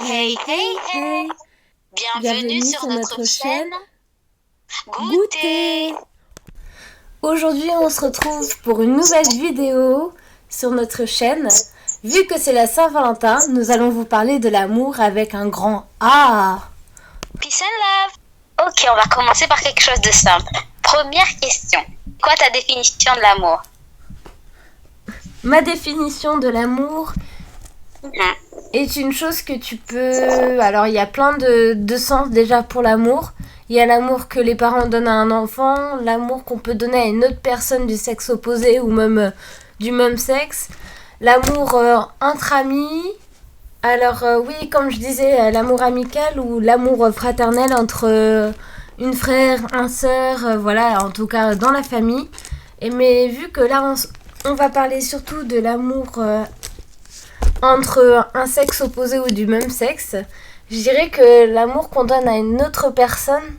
Hey, hey, hey! Bienvenue sur notre chaîne Goûter! Aujourd'hui, on se retrouve pour une nouvelle vidéo sur notre chaîne. Vu que c'est la Saint-Valentin, nous allons vous parler de l'amour avec un grand A. Peace and love! Ok, on va commencer par quelque chose de simple. Première question. Quoi ta définition de l'amour? Ma définition de l'amour est une chose que tu peux... Alors, il y a plein de sens déjà pour l'amour. Il y a l'amour que les parents donnent à un enfant, l'amour qu'on peut donner à une autre personne du sexe opposé ou même du même sexe. L'amour entre amis. Alors oui, comme je disais, l'amour amical ou l'amour fraternel entre une frère, un sœur, voilà, en tout cas dans la famille. Mais vu que là, on va parler surtout de l'amour entre un sexe opposé ou du même sexe, je dirais que l'amour qu'on donne à une autre personne,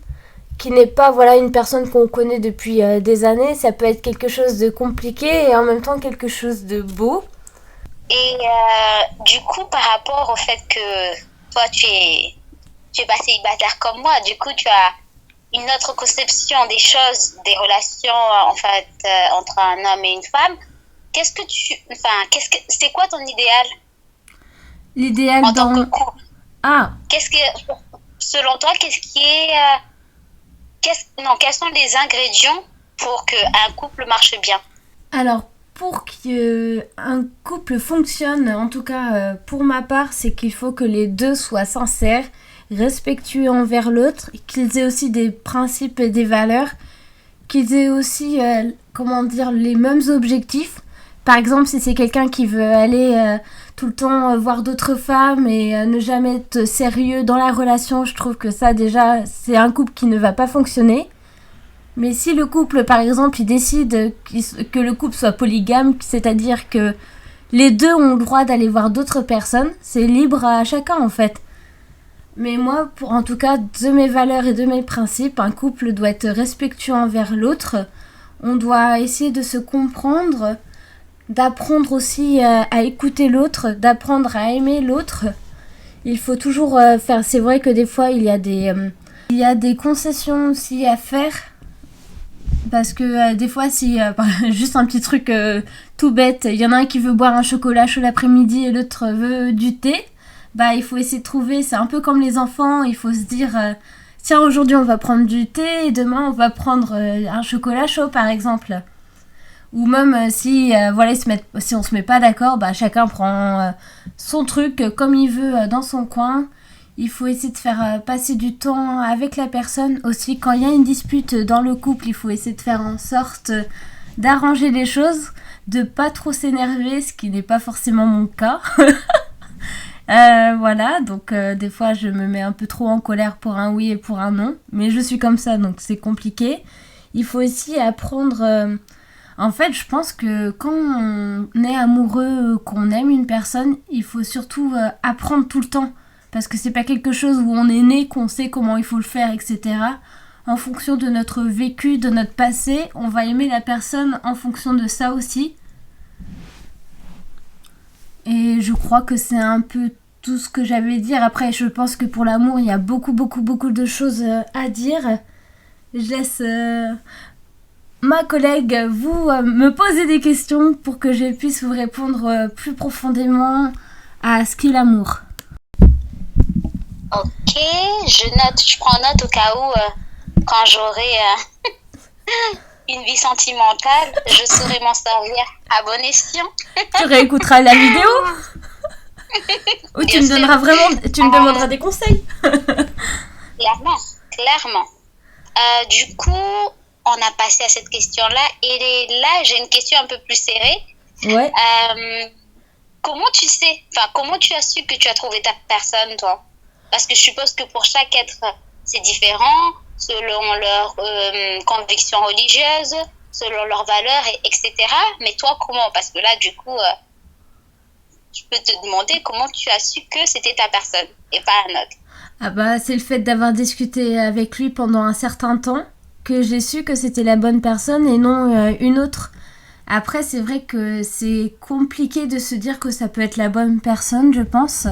qui n'est pas voilà une personne qu'on connaît depuis des années, ça peut être quelque chose de compliqué et en même temps quelque chose de beau. Et du coup, par rapport au fait que toi, tu es pas célibataire comme moi, du coup, tu as une autre conception des choses, des relations en fait entre un homme et une femme. C'est quoi ton idéal L'idéal en dans... tant que couple? Ah, Selon toi, quels sont les ingrédients pour qu'un couple marche bien? alors pour qu'un couple fonctionne, en tout cas pour ma part, c'est qu'il faut que les deux soient sincères, respectueux envers l'autre, qu'ils aient aussi des principes et des valeurs, qu'ils aient aussi, les mêmes objectifs. Par exemple, si c'est quelqu'un qui veut aller tout le temps voir d'autres femmes et ne jamais être sérieux dans la relation, je trouve que ça déjà, c'est un couple qui ne va pas fonctionner. Mais si le couple, par exemple, il décide que le couple soit polygame, c'est-à-dire que les deux ont le droit d'aller voir d'autres personnes, c'est libre à chacun en fait. Mais moi, en tout cas, de mes valeurs et de mes principes, un couple doit être respectueux envers l'autre. On doit essayer de se comprendre, d'apprendre aussi à écouter l'autre, d'apprendre à aimer l'autre. Il faut toujours faire... C'est vrai que des fois, il y a des concessions aussi à faire. Parce que des fois, si juste un petit truc tout bête, il y en a un qui veut boire un chocolat chaud l'après-midi et l'autre veut du thé, il faut essayer de trouver, c'est un peu comme les enfants, il faut se dire, tiens, aujourd'hui on va prendre du thé et demain on va prendre un chocolat chaud par exemple. Ou même si on se met pas d'accord, chacun prend son truc comme il veut dans son coin. Il faut essayer de faire passer du temps avec la personne. Aussi, quand il y a une dispute dans le couple, il faut essayer de faire en sorte d'arranger les choses, de pas trop s'énerver, ce qui n'est pas forcément mon cas. Voilà, donc des fois je me mets un peu trop en colère pour un oui et pour un non, mais je suis comme ça, donc c'est compliqué. Il faut aussi apprendre... En fait, je pense que quand on est amoureux, qu'on aime une personne, il faut surtout apprendre tout le temps. Parce que c'est pas quelque chose où on est né, qu'on sait comment il faut le faire, etc. En fonction de notre vécu, de notre passé, on va aimer la personne en fonction de ça aussi. Et je crois que c'est un peu tout ce que j'avais à dire. Après, je pense que pour l'amour, il y a beaucoup de choses à dire. Je laisse ma collègue vous me poser des questions pour que je puisse vous répondre plus profondément à ce qu'est l'amour. Ok, je prends note au cas où quand j'aurai une vie sentimentale, je saurai m'en servir à bon escient. Tu réécouteras la vidéo ou tu me demanderas des conseils. Clairement. Du coup, on a passé à cette question-là et là, j'ai une question un peu plus serrée. Ouais. Comment tu as su que tu as trouvé ta personne, toi? Parce que je suppose que pour chaque être, c'est différent, selon leurs convictions religieuses, selon leurs valeurs, etc. Mais toi, comment? Parce que là, du coup, je peux te demander comment tu as su que c'était ta personne et pas un autre. C'est le fait d'avoir discuté avec lui pendant un certain temps que j'ai su que c'était la bonne personne et non une autre. Après, c'est vrai que c'est compliqué de se dire que ça peut être la bonne personne, je pense.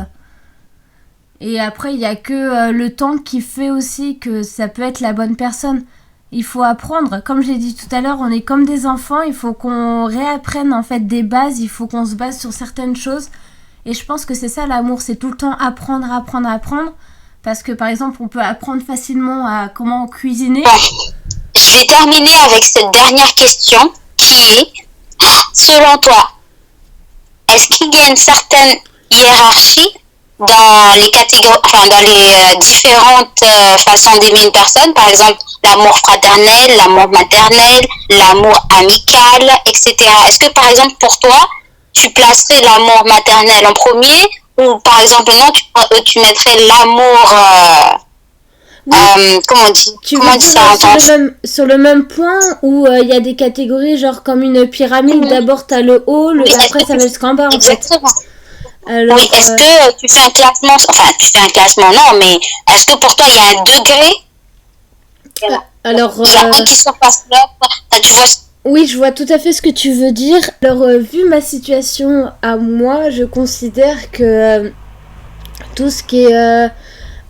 Et après, il n'y a que le temps qui fait aussi que ça peut être la bonne personne. Il faut apprendre. Comme j'ai dit tout à l'heure, on est comme des enfants. Il faut qu'on réapprenne en fait des bases. Il faut qu'on se base sur certaines choses. Et je pense que c'est ça l'amour. C'est tout le temps apprendre, apprendre, apprendre. Parce que par exemple, on peut apprendre facilement à comment cuisiner. Je vais terminer avec cette dernière question qui est, selon toi, est-ce qu'il y a une certaine hiérarchie dans les catégories, enfin dans les différentes façons d'aimer une personne, par exemple l'amour fraternel, l'amour maternel, l'amour amical, etc. Est-ce que par exemple pour toi, tu placerais l'amour maternel en premier ou par exemple non, tu mettrais l'amour comment on dit Tu comment veux on dit dire ça sur le même point où il y a des catégories genre comme une pyramide, d'abord t'as le haut, Oui, après ça va jusqu'en bas en fait. exactement. Alors, Oui, est-ce que tu fais un classement, enfin tu fais un classement non, mais est-ce que pour toi il y a un degré alors genre un qui surpasse l'autre, tu vois? oui, je vois tout à fait ce que tu veux dire. Alors, vu ma situation à moi, je considère que tout ce qui est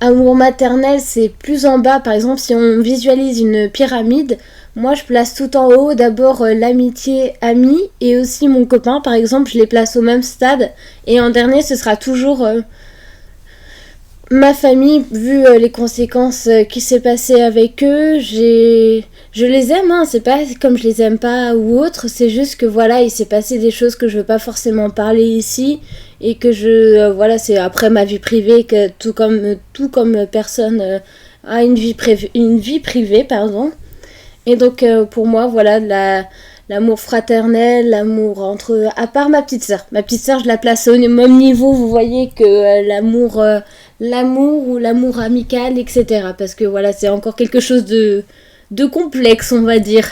amour maternel, c'est plus en bas. Par exemple, si on visualise une pyramide, moi je place tout en haut d'abord l'amitié amie et aussi mon copain. Par exemple, je les place au même stade. Et en dernier, ce sera toujours ma famille, vu les conséquences qui s'est passé avec eux. Je les aime, hein, c'est pas comme je les aime pas ou autre, c'est juste que voilà, il s'est passé des choses que je veux pas forcément parler ici et que voilà, c'est après ma vie privée que tout comme personne a une vie privée, pardon. Et donc pour moi, voilà, l'amour fraternel, l'amour entre à part ma petite sœur. Ma petite sœur, je la place au même niveau, vous voyez que l'amour ou l'amour amical, etc. Parce que voilà, c'est encore quelque chose de complexe, on va dire.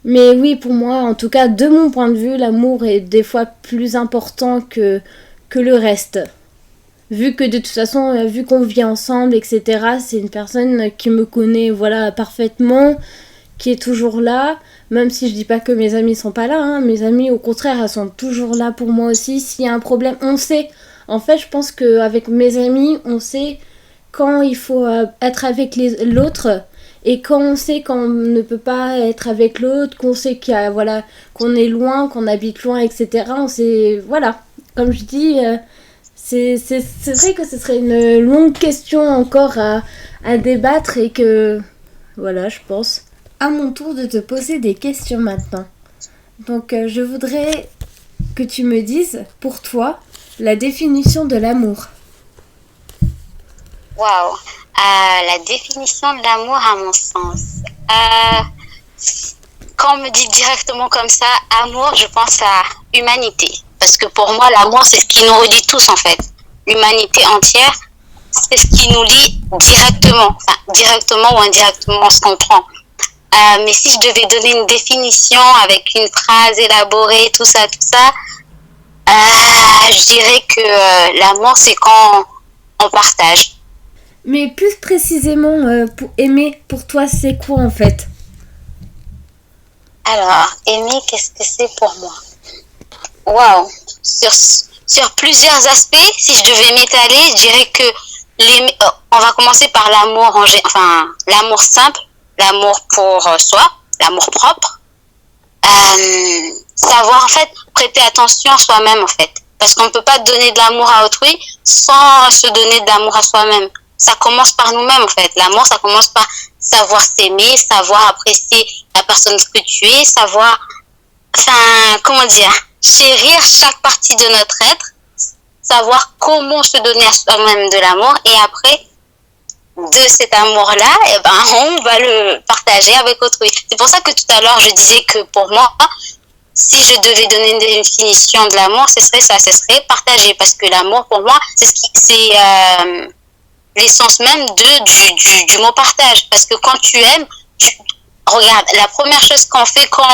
Mais oui, pour moi, en tout cas, de mon point de vue, l'amour est des fois plus important que le reste. Vu que de toute façon, vu qu'on vit ensemble, etc., c'est une personne qui me connaît voilà, parfaitement, qui est toujours là, même si je dis pas que mes amis sont pas là, hein. Mes amis, au contraire, elles sont toujours là pour moi aussi. S'il y a un problème, on sait. En fait, je pense qu'avec mes amis, on sait quand il faut être avec l'autre et quand on sait qu'on ne peut pas être avec l'autre, qu'on sait qu'il y a, voilà, qu'on est loin, qu'on habite loin, etc. On sait, voilà, comme je dis, c'est vrai que ce serait une longue question encore à débattre et que, voilà, je pense. À mon tour de te poser des questions maintenant. Donc, je voudrais que tu me dises, pour toi, la définition de l'amour. Waouh, la définition de l'amour à mon sens. Quand on me dit directement comme ça, amour, je pense à humanité. Parce que pour moi, l'amour, c'est ce qui nous relie tous en fait. L'humanité entière, c'est ce qui nous lie directement. Enfin, directement ou indirectement, on se comprend. Mais si je devais donner une définition avec une phrase élaborée, tout ça, je dirais que l'amour, c'est quand on partage. Mais plus précisément, pour aimer, pour toi, c'est quoi en fait? Alors, aimer, qu'est-ce que c'est pour moi? Waouh! Sur plusieurs aspects, si je devais m'étaler, je dirais que on va commencer par l'amour l'amour simple, l'amour pour soi, l'amour propre. Savoir en fait prêter attention à soi-même en fait. Parce qu'on ne peut pas donner de l'amour à autrui sans se donner de l'amour à soi-même. Ça commence par nous-mêmes en fait. L'amour, ça commence par savoir s'aimer, savoir apprécier la personne que tu es, savoir, comment dire, chérir chaque partie de notre être, savoir comment se donner à soi-même de l'amour et après, de cet amour-là, on va le partager avec autrui. C'est pour ça que tout à l'heure, je disais que pour moi, si je devais donner une définition de l'amour, ce serait partager. Parce que l'amour, pour moi, c'est l'essence même du mot partage. Parce que quand tu aimes, regarde, la première chose qu'on fait quand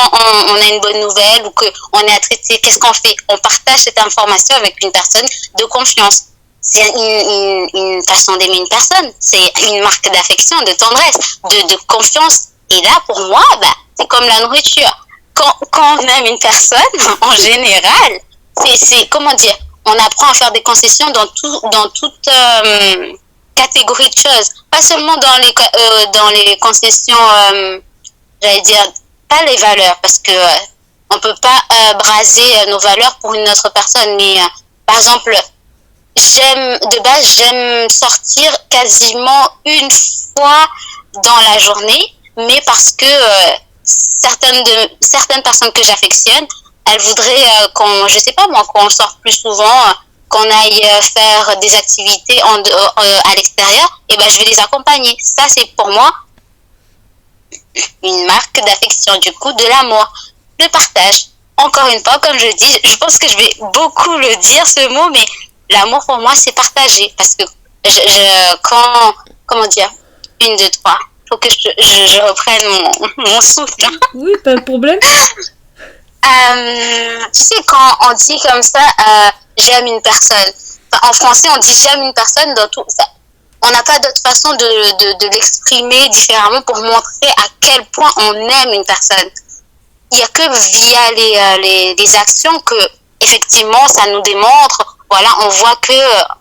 on a une bonne nouvelle ou qu'on est attrité, qu'est-ce qu'on fait? On partage cette information avec une personne de confiance. C'est une façon d'aimer une personne. C'est une marque d'affection, de tendresse, de confiance. Et là, pour moi, c'est comme la nourriture. Quand on aime une personne, en général, c'est comment dire, on apprend à faire des concessions dans toute catégorie de choses. Pas seulement dans les concessions, j'allais dire, pas les valeurs, parce que on peut pas braser nos valeurs pour une autre personne. Mais par exemple, j'aime sortir quasiment une fois dans la journée, mais parce que certaines personnes que j'affectionne, elles voudraient je sais pas moi, qu'on sorte plus souvent, qu'on aille faire des activités à l'extérieur, et ben je vais les accompagner. Ça, c'est pour moi une marque d'affection, du coup, de l'amour, le partage. Encore une fois, comme je dis, je pense que je vais beaucoup le dire ce mot, mais l'amour pour moi, c'est partager. Parce que comment dire, une, deux, trois. Faut que je reprenne mon souffle. Oui, pas de problème. Tu sais, quand on dit comme ça, j'aime une personne. Enfin, en français, on dit j'aime une personne dans tout. Ça, on n'a pas d'autre façon de l'exprimer différemment pour montrer à quel point on aime une personne. Il n'y a que via les actions que, effectivement, ça nous démontre, voilà, on voit que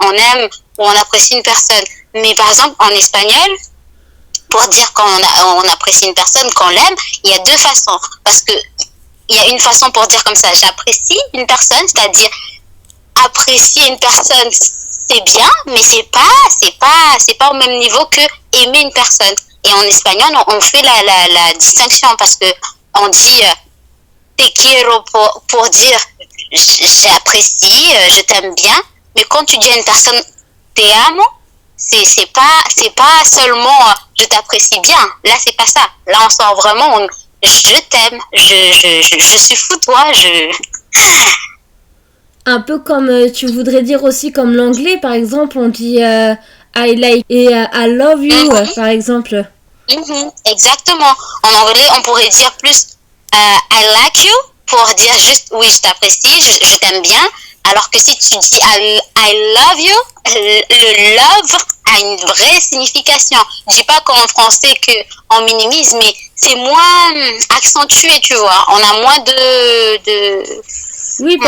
on aime ou on apprécie une personne. Mais par exemple, en espagnol, pour dire on apprécie une personne, qu'on l'aime, il y a deux façons. Parce que il y a une façon pour dire comme ça, j'apprécie une personne, c'est-à-dire apprécier une personne, c'est bien, mais c'est pas au même niveau que aimer une personne. Et en espagnol, on fait la distinction parce que on dit te quiero pour dire j'apprécie, je t'aime bien, mais quand tu dis à une personne te amo, c'est pas seulement je t'apprécie bien. Là, c'est pas ça. Là, on sort vraiment je t'aime, je suis fou de toi, Un peu comme tu voudrais dire aussi comme l'anglais, par exemple, on dit I like et I love you, par exemple. Exactement. En anglais, on pourrait dire plus I like you pour dire juste oui, je t'apprécie, je t'aime bien. Alors que si tu dis I love you, le love a une vraie signification. Je dis pas qu'en français qu'on minimise, mais c'est moins accentué, tu vois. On a moins oui,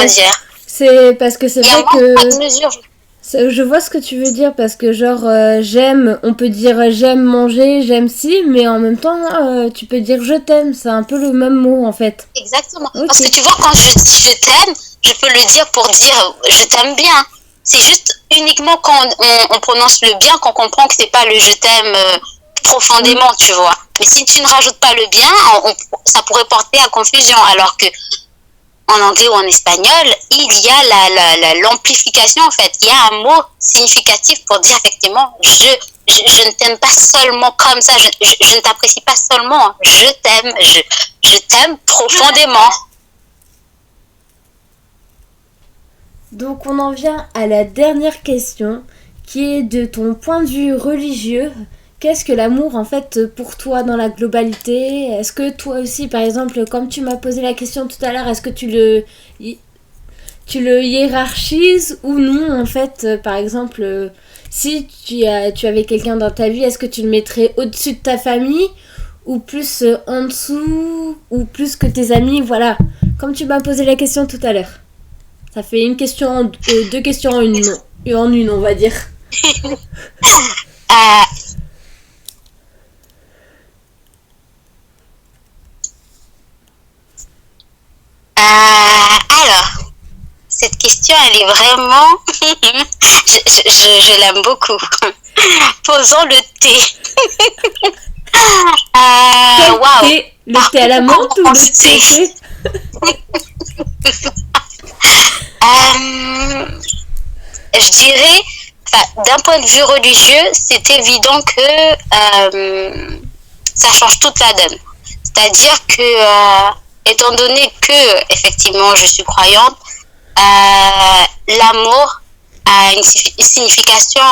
parce que c'est vrai que je vois ce que tu veux dire, parce que genre j'aime, on peut dire j'aime manger, j'aime si, mais en même temps tu peux dire je t'aime, c'est un peu le même mot en fait. Exactement. Okay. Parce que tu vois, quand je dis je t'aime, je peux le dire pour dire je t'aime bien. C'est juste uniquement quand on prononce le bien qu'on comprend que c'est pas le je t'aime profondément, tu vois. Mais si tu ne rajoutes pas le bien, ça pourrait porter à confusion. Alors que en anglais ou en espagnol, il y a l'amplification en fait. Il y a un mot significatif pour dire effectivement je ne t'aime pas seulement comme ça, je ne t'apprécie pas seulement, je t'aime, je t'aime profondément. Donc on en vient à la dernière question qui est de ton point de vue religieux. Qu'est-ce que l'amour en fait pour toi dans la globalité? Est-ce que toi aussi par exemple, comme tu m'as posé la question tout à l'heure, est-ce que tu le hiérarchises ou non en fait? Par exemple, si tu avais quelqu'un dans ta vie, est-ce que tu le mettrais au-dessus de ta famille ou plus en dessous ou plus que tes amis? Voilà, comme tu m'as posé la question tout à l'heure. Ça fait une question, deux questions en une, on va dire. Alors, cette question, elle est vraiment... je l'aime beaucoup. Posons le thé. Wow. Thé, le thé à la menthe ou le thé? Je dirais, d'un point de vue religieux, c'est évident que ça change toute la donne. C'est-à-dire que, étant donné que, effectivement, je suis croyante, l'amour a une signification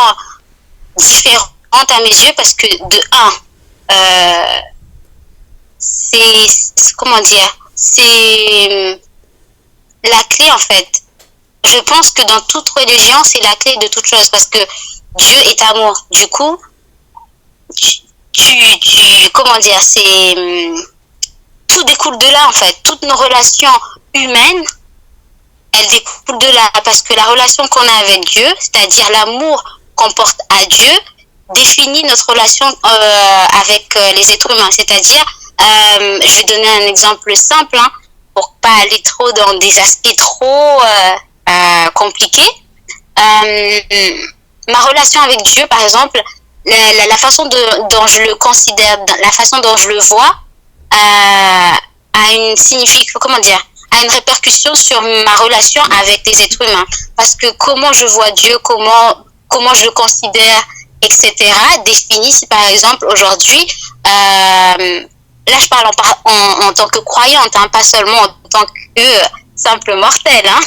différente à mes yeux parce que, de un, comment dire, c'est la clé en fait. Je pense que dans toute religion, c'est la clé de toute chose parce que Dieu est amour. Du coup, comment dire, tout découle de là en fait. Toutes nos relations humaines elle découle de là, parce que la relation qu'on a avec Dieu, c'est-à-dire l'amour qu'on porte à Dieu, définit notre relation avec les êtres humains. C'est-à-dire, je vais donner un exemple simple, hein, pour pas aller trop dans des aspects trop compliqués. Ma relation avec Dieu, par exemple, la façon dont je le considère, la façon dont je le vois, a une signification, comment dire, a une répercussion sur ma relation avec les êtres humains. Parce que comment je vois Dieu, comment je le considère, etc., définit si par exemple aujourd'hui, là je parle en tant que croyante, hein, pas seulement en tant que simple mortelle, hein.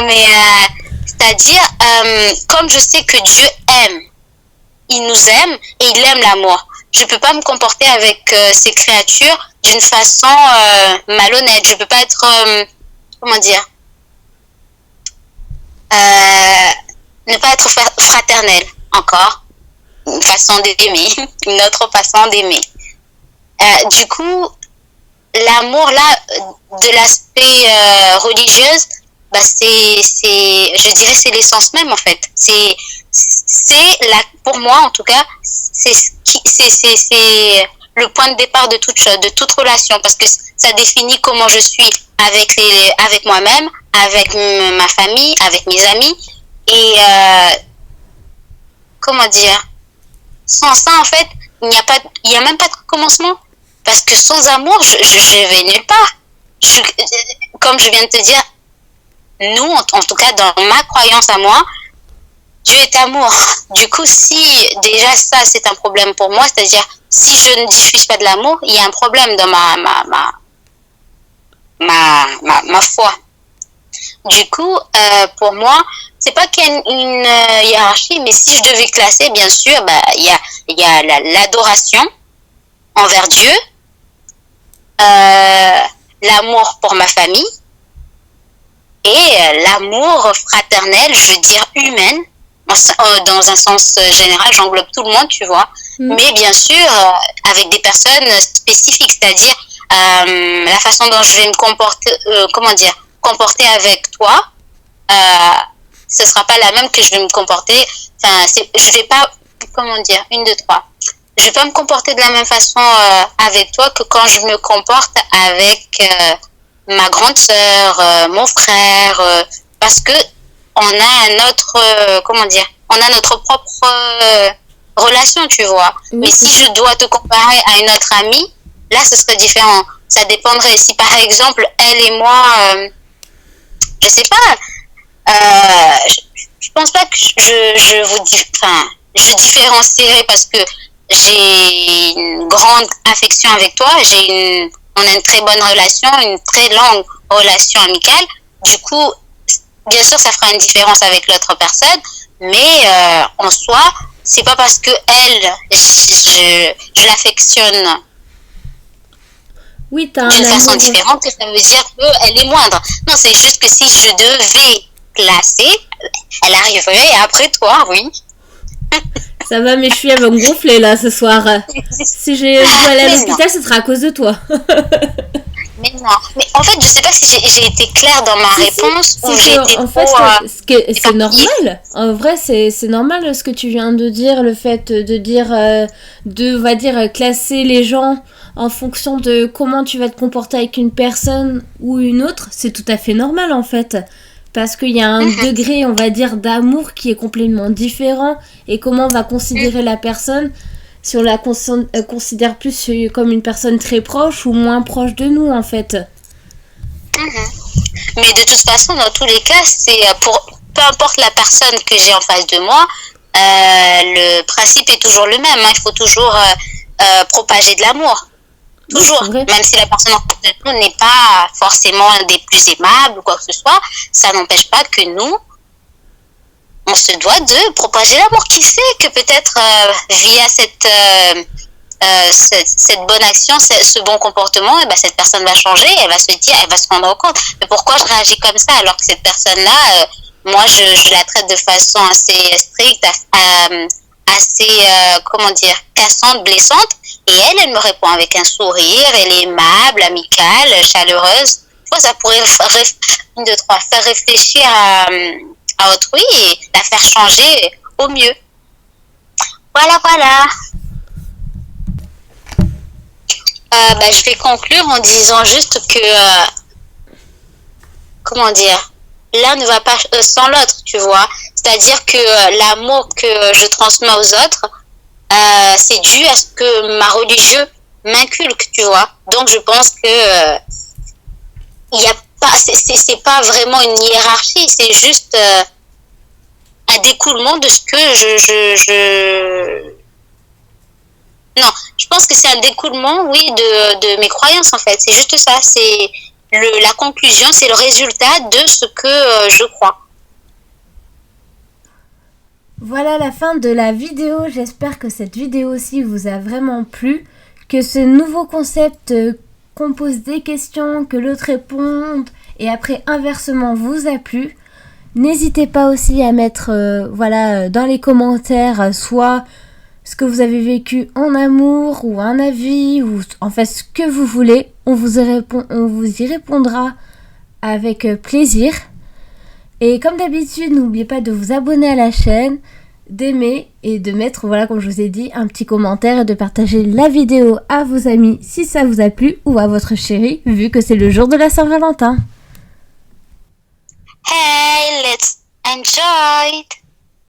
Mais c'est-à-dire, comme je sais que Dieu aime, il nous aime et il aime l'amour. Je peux pas me comporter avec ces créatures d'une façon malhonnête. Je peux pas être, comment dire, ne pas être fraternelle encore. Une façon d'aimer, une autre façon d'aimer. Du coup, l'amour là, de l'aspect religieuse, bah je dirais c'est l'essence même en fait. C'est pour moi en tout cas, c'est le point de départ de toute relation, parce que ça définit comment je suis avec moi-même, avec ma famille, avec mes amis, et comment dire, sans ça en fait, il y a même pas de commencement, parce que sans amour, je vais nulle part. Comme je viens de te dire, nous, en tout cas dans ma croyance à moi, Dieu est amour. Du coup, si déjà ça c'est un problème pour moi, c'est-à-dire si je ne diffuse pas de l'amour, il y a un problème dans ma foi. Du coup, pour moi, c'est pas qu'il y a une hiérarchie, mais si je devais classer, bien sûr, bah il y a l'adoration envers Dieu, l'amour pour ma famille et l'amour fraternel, je veux dire humain, dans un sens général, j'englobe tout le monde, tu vois, mais bien sûr avec des personnes spécifiques, c'est-à-dire la façon dont je vais me comporter avec toi, ce sera pas la même que je vais me comporter, je vais pas, je vais pas me comporter de la même façon avec toi que quand je me comporte avec ma grande sœur, mon frère, parce que on a on a notre propre relation, tu vois. Oui. Mais si je dois te comparer à une autre amie, là ce serait différent. Ça dépendrait. Si par exemple elle et moi, je sais pas, je pense pas que je différencierais, parce que j'ai une grande affection avec toi, on a une très bonne relation, une très longue relation amicale. Du coup, bien sûr, ça fera une différence avec l'autre personne, mais en soi, c'est pas parce que je l'affectionne d'une façon différente que ça veut dire qu'elle est moindre. Non, c'est juste que si je devais classer, elle arriverait après toi, oui. Ça va, mes chevilles vont me gonfler là ce soir. Si je dois aller à l'hôpital, ce sera à cause de toi. Mais non, mais en fait, je sais pas si j'ai été claire dans ma réponse ou j'ai été en fait, c'est normal. En vrai, c'est normal ce que tu viens de dire, le fait de dire, on va dire, classer les gens en fonction de comment tu vas te comporter avec une personne ou une autre. C'est tout à fait normal en fait. Parce qu'il y a un degré, on va dire, d'amour qui est complètement différent, et comment on va considérer la personne, si on la considère plus comme une personne très proche ou moins proche de nous, en fait. Mais de toute façon, dans tous les cas, c'est peu importe la personne que j'ai en face de moi, le principe est toujours le même. Hein. Il faut toujours propager de l'amour. Toujours, même si la personne en face de nous n'est pas forcément des plus aimables ou quoi que ce soit, ça n'empêche pas que nous, on se doit de propager l'amour. Qui sait que peut-être via cette bonne action, ce bon comportement, et ben cette personne va changer, elle va se dire, elle va se rendre compte, mais pourquoi je réagis comme ça alors que cette personne-là, moi je la traite de façon assez stricte, assez, cassante, blessante. Et elle me répond avec un sourire, elle est aimable, amicale, chaleureuse. fois, ça pourrait une, deux, trois, faire réfléchir à autrui et la faire changer au mieux. Voilà, voilà. Je vais conclure en disant juste que, comment dire, l'un ne va pas sans l'autre, tu vois. C'est-à-dire que l'amour que je transmets aux autres, c'est dû à ce que ma religion m'inculque, tu vois. Donc je pense que il y a pas, c'est pas vraiment une hiérarchie, c'est juste un découlement de ce que non, je pense que c'est un découlement, oui, de mes croyances en fait. C'est juste ça. C'est la conclusion, c'est le résultat de ce que je crois. Voilà la fin de la vidéo. J'espère que cette vidéo aussi vous a vraiment plu, que ce nouveau concept qu'on pose des questions, que l'autre réponde et après inversement vous a plu. N'hésitez pas aussi à mettre dans les commentaires soit ce que vous avez vécu en amour ou un avis ou en fait ce que vous voulez. On vous y répondra avec plaisir. Et comme d'habitude, n'oubliez pas de vous abonner à la chaîne, d'aimer et de mettre, comme je vous ai dit, un petit commentaire et de partager la vidéo à vos amis si ça vous a plu ou à votre chérie vu que c'est le jour de la Saint-Valentin. Hey, let's enjoy it.